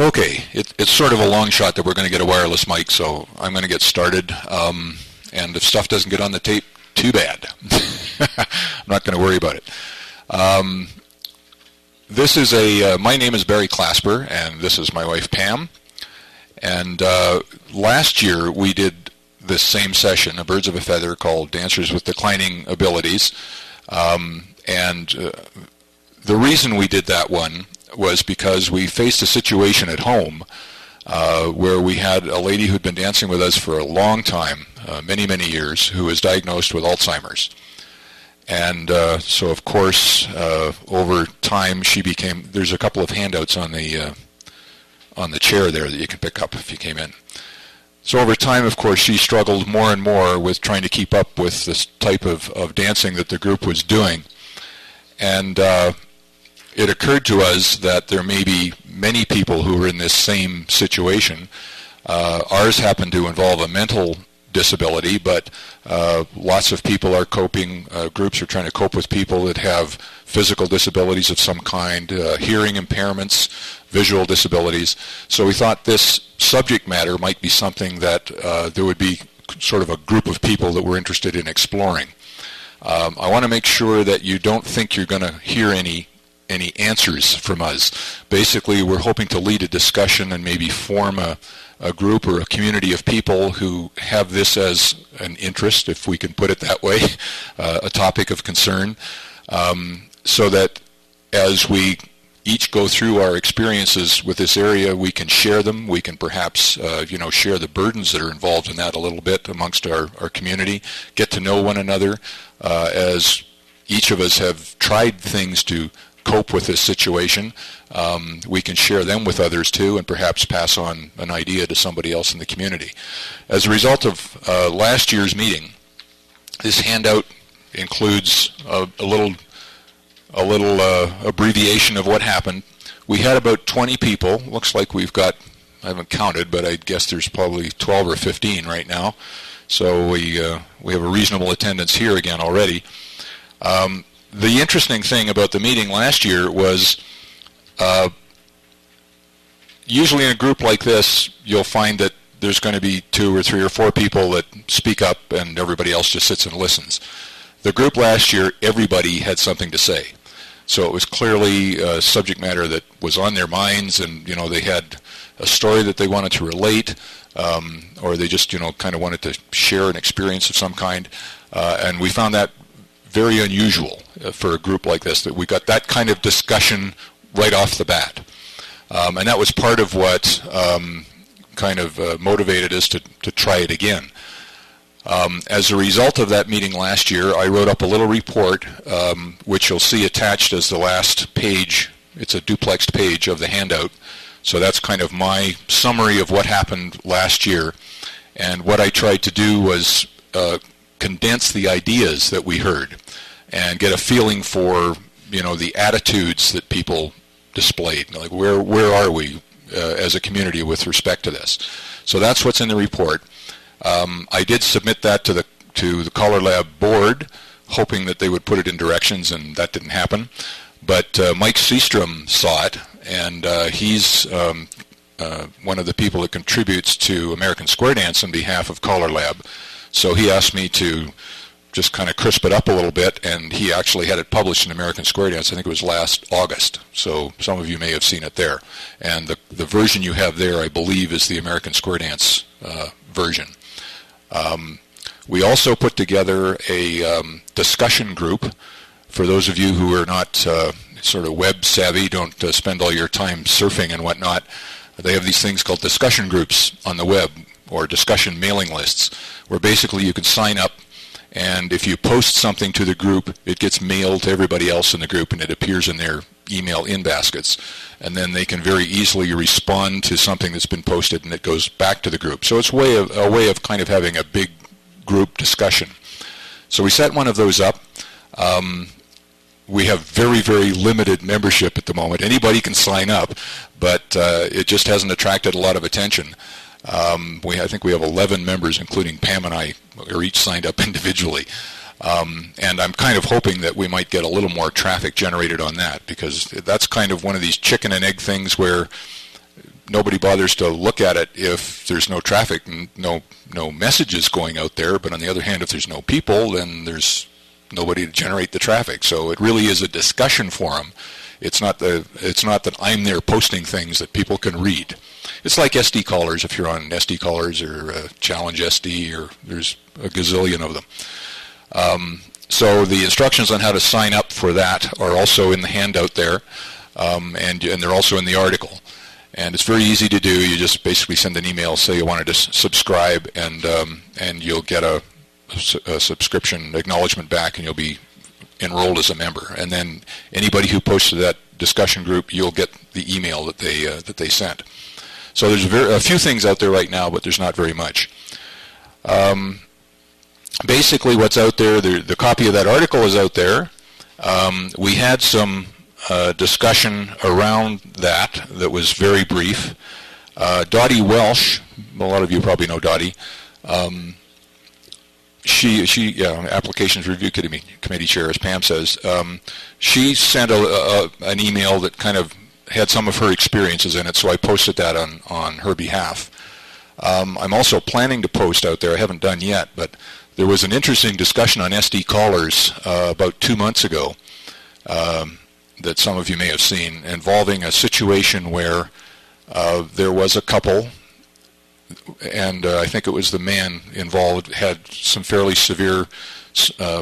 Okay, it's sort of a long shot that we're going to get a wireless mic, so I'm going to get started. And if stuff doesn't get on the tape, too bad. I'm not going to worry about it. This is my name is Barry Clasper, and this is my wife Pam. And last year we did this same session, a Birds of a Feather, called Dancers with Declining Abilities. The reason we did that one was because we faced a situation at home where we had a lady who'd been dancing with us for a long time, many, many years, who was diagnosed with Alzheimer's. And so, of course, over time, she became. There's a couple of handouts on the chair there that you can pick up if you came in. So over time, of course, she struggled more and more with trying to keep up with this type of dancing that the group was doing. And it occurred to us that there may be many people who are in this same situation. Ours happened to involve a mental disability, but lots of people are coping, groups are trying to cope with people that have physical disabilities of some kind, hearing impairments, visual disabilities. So we thought this subject matter might be something that there would be sort of a group of people that were interested in exploring. I want to make sure that you don't think you're going to hear any answers from us. Basically, we're hoping to lead a discussion and maybe form a group or a community of people who have this as an interest, if we can put it that way, a topic of concern, so that as we each go through our experiences with this area, we can share them. We can perhaps share the burdens that are involved in that a little bit amongst our community, get to know one another as each of us have tried things to cope with this situation. We can share them with others too, and perhaps pass on an idea to somebody else in the community. As a result of last year's meeting, this handout includes a little abbreviation of what happened. We had about 20 people. Looks like we've got, I haven't counted, but I guess there's probably 12 or 15 right now. So we have a reasonable attendance here again already. The interesting thing about the meeting last year was usually in a group like this, you'll find that there's going to be 2 or 3 or 4 people that speak up and everybody else just sits and listens. The group last year, everybody had something to say. So it was clearly a subject matter that was on their minds, and they had a story that they wanted to relate, or they just kind of wanted to share an experience of some kind, and we found that very unusual for a group like this, that we got that kind of discussion right off the bat. And that was part of what motivated us to try it again. As a result of that meeting last year, I wrote up a little report, which you'll see attached as the last page. It's a duplexed page of the handout. So that's kind of my summary of what happened last year. And what I tried to do was condense the ideas that we heard and get a feeling for the attitudes that people displayed, like where are we as a community with respect to this. So that's what's in the report. I did submit that to the Color Lab board, hoping that they would put it in directions, and that didn't happen. But Mike Seastrom saw it, and he's one of the people that contributes to American Square Dance on behalf of Color Lab. So he asked me to just kind of crisp it up a little bit, and he actually had it published in American Square Dance. I think it was last August. So some of you may have seen it there. And the version you have there, I believe, is the American Square Dance version. We also put together a discussion group. For those of you who are not sort of web savvy, don't spend all your time surfing and whatnot, they have these things called discussion groups on the web, or discussion mailing lists, where basically you can sign up, and if you post something to the group, it gets mailed to everybody else in the group, and it appears in their email in baskets. And then they can very easily respond to something that's been posted, and it goes back to the group. So it's a way of kind of having a big group discussion. So we set one of those up. We have very, very limited membership at the moment. Anybody can sign up, but it just hasn't attracted a lot of attention. I think we have 11 members, including Pam and I, are each signed up individually. And I'm kind of hoping that we might get a little more traffic generated on that, because that's kind of one of these chicken and egg things where nobody bothers to look at it if there's no traffic and no messages going out there. But on the other hand, if there's no people, then there's nobody to generate the traffic. So it really is a discussion forum. It's not that I'm there posting things that people can read. It's like SD callers, if you're on SD callers or Challenge SD, or there's a gazillion of them. So the instructions on how to sign up for that are also in the handout there, and they're also in the article. And it's very easy to do. You just basically send an email, say you wanted to subscribe, and you'll get a subscription acknowledgement back, and you'll be enrolled as a member. And then anybody who posts to that discussion group, you'll get the email that they sent. So there's a few things out there right now, but there's not very much. Basically, what's out there, the copy of that article is out there. We had some discussion around that was very brief. Dottie Welsh, a lot of you probably know Dottie. She Applications Review Committee Chair, as Pam says. She sent an email that kind of had some of her experiences in it, so I posted that on her behalf. I'm also planning to post out there, I haven't done yet, but there was an interesting discussion on SD callers about 2 months ago that some of you may have seen, involving a situation where there was a couple, and I think it was the man involved, had some fairly severe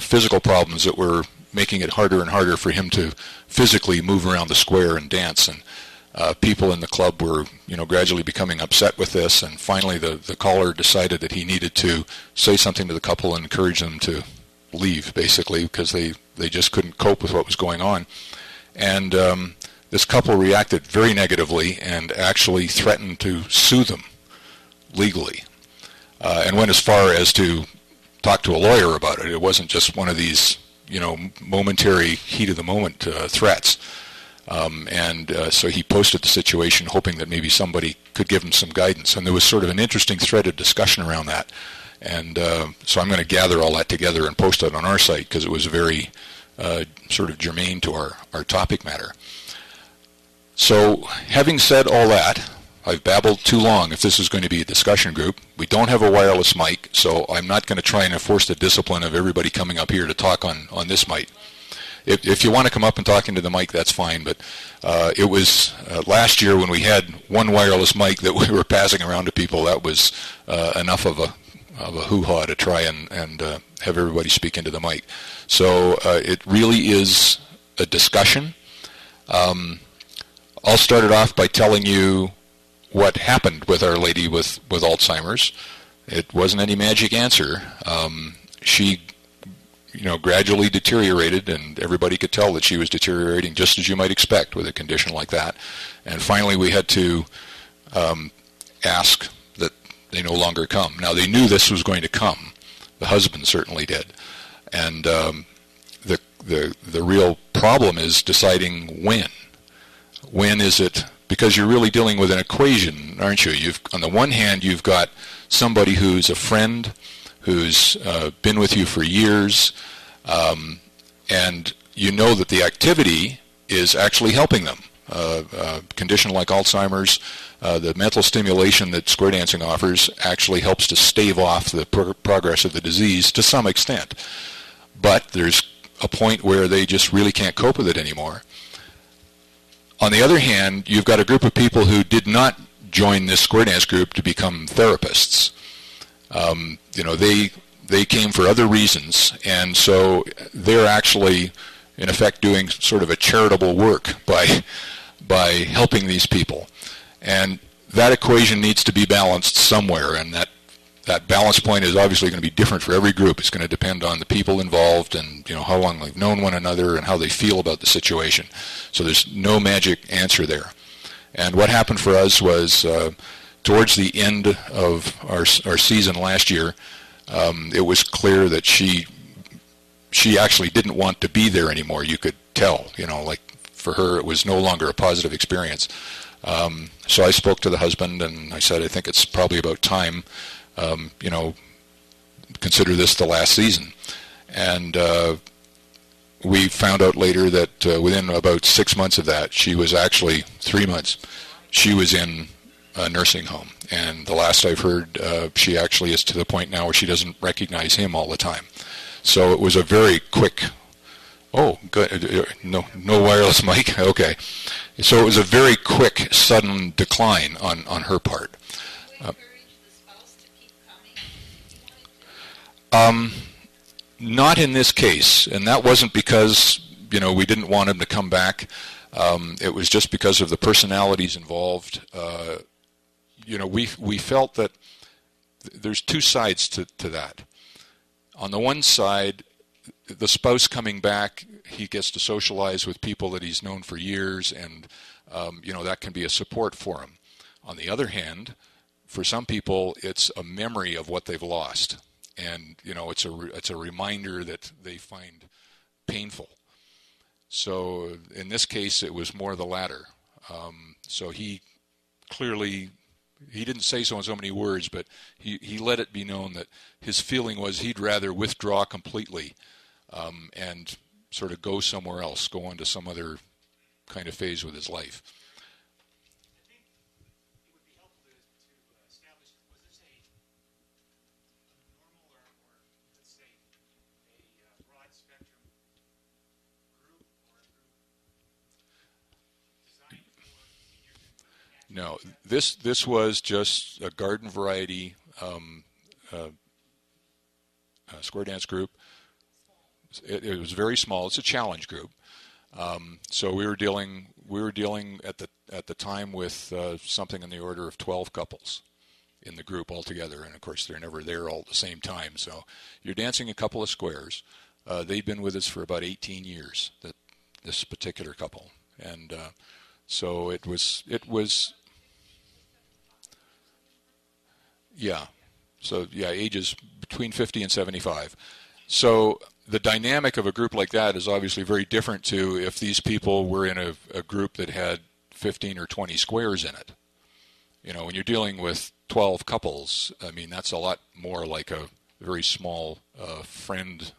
physical problems that were making it harder and harder for him to physically move around the square and dance. And people in the club were, gradually becoming upset with this. And finally, the caller decided that he needed to say something to the couple and encourage them to leave, basically, because they just couldn't cope with what was going on. And this couple reacted very negatively and actually threatened to sue them legally, and went as far as to talk to a lawyer about it. It wasn't just one of these, momentary heat of the moment threats. So he posted the situation, hoping that maybe somebody could give him some guidance. And there was sort of an interesting thread of discussion around that. And so I'm going to gather all that together and post it on our site, because it was very sort of germane to our topic matter. So having said all that, I've babbled too long if this is going to be a discussion group. We don't have a wireless mic, so I'm not going to try and enforce the discipline of everybody coming up here to talk on this mic. If you want to come up and talk into the mic, that's fine, but it was last year when we had one wireless mic that we were passing around to people. That was enough of a hoo-ha to try and have everybody speak into the mic. So it really is a discussion. I'll start it off by telling you what happened with Our Lady with Alzheimer's. It wasn't any magic answer. She gradually deteriorated, and everybody could tell that she was deteriorating, just as you might expect with a condition like that. And finally we had to ask that they no longer come. Now, they knew this was going to come. The husband certainly did. And the real problem is deciding when. When is it? Because you're really dealing with an equation, aren't you? On the one hand, you've got somebody who's a friend, who's been with you for years, and you know that the activity is actually helping them. A condition like Alzheimer's, the mental stimulation that square dancing offers actually helps to stave off the progress of the disease to some extent. But there's a point where they just really can't cope with it anymore. On the other hand, you've got a group of people who did not join this square dance group to become therapists. They came for other reasons, and so they're actually, in effect, doing sort of a charitable work by helping these people. And that equation needs to be balanced somewhere, and that balance point is obviously going to be different for every group. It's going to depend on the people involved and how long they've known one another and how they feel about the situation. So there's no magic answer there. And what happened for us was towards the end of our season last year, it was clear that she actually didn't want to be there anymore. You could tell, like for her it was no longer a positive experience. So I spoke to the husband and I said, I think it's probably about time, consider this the last season. And we found out later that within about 6 months of that, she was actually 3 months, she was in a nursing home. And the last I've heard, she actually is to the point now where she doesn't recognize him all the time. So it was a very quick. Oh, good. No wireless mic. Okay. So it was a very quick, sudden decline on her part. Not in this case, and that wasn't because we didn't want him to come back. It was just because of the personalities involved. We felt that there's two sides to that. On the one side, the spouse coming back, he gets to socialize with people that he's known for years, and that can be a support for him. On the other hand, for some people, it's a memory of what they've lost, and it's a reminder that they find painful. So in this case, it was more the latter. So he clearly, he didn't say so in so many words, but he let it be known that his feeling was he'd rather withdraw completely and sort of go somewhere else, go on to some other kind of phase with his life. I think it would be helpful to establish, was this a normal or let's say a broad spectrum group or a group designed for seniors? No, this was just a garden variety square dance group. It was very small. It's a challenge group. So we were dealing at the time with something in the order of 12 couples in the group altogether, and of course they're never there all at the same time. So you're dancing a couple of squares. They'd been with us for about 18 years. This particular couple, and so it was. Yeah. So yeah, ages between 50 and 75. So the dynamic of a group like that is obviously very different to if these people were in a group that had 15 or 20 squares in it. When you're dealing with 12 couples, I mean, that's a lot more like a very small friend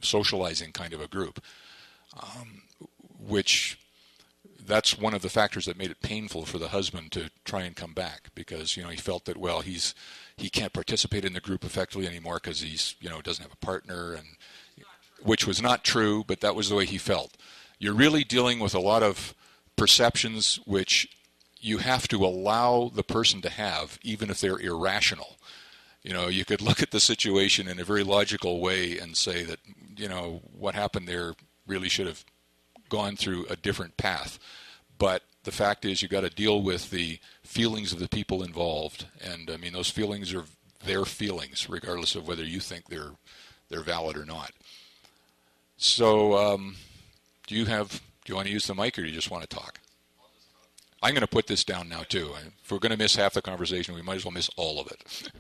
socializing kind of a group, which that's one of the factors that made it painful for the husband to try and come back, because he felt that he can't participate in the group effectively anymore because he's doesn't have a partner, and which was not true, but that was the way he felt. You're really dealing with a lot of perceptions which you have to allow the person to have, even if they're irrational. You could look at the situation in a very logical way and say that what happened there really should have gone through a different path, but the fact is you've got to deal with the feelings of the people involved, and I mean those feelings are their feelings regardless of whether you think they're valid or not. So do you want to use the mic, or do you just want to talk? I'm going to put this down now too. If we're going to miss half the conversation, we might as well miss all of it.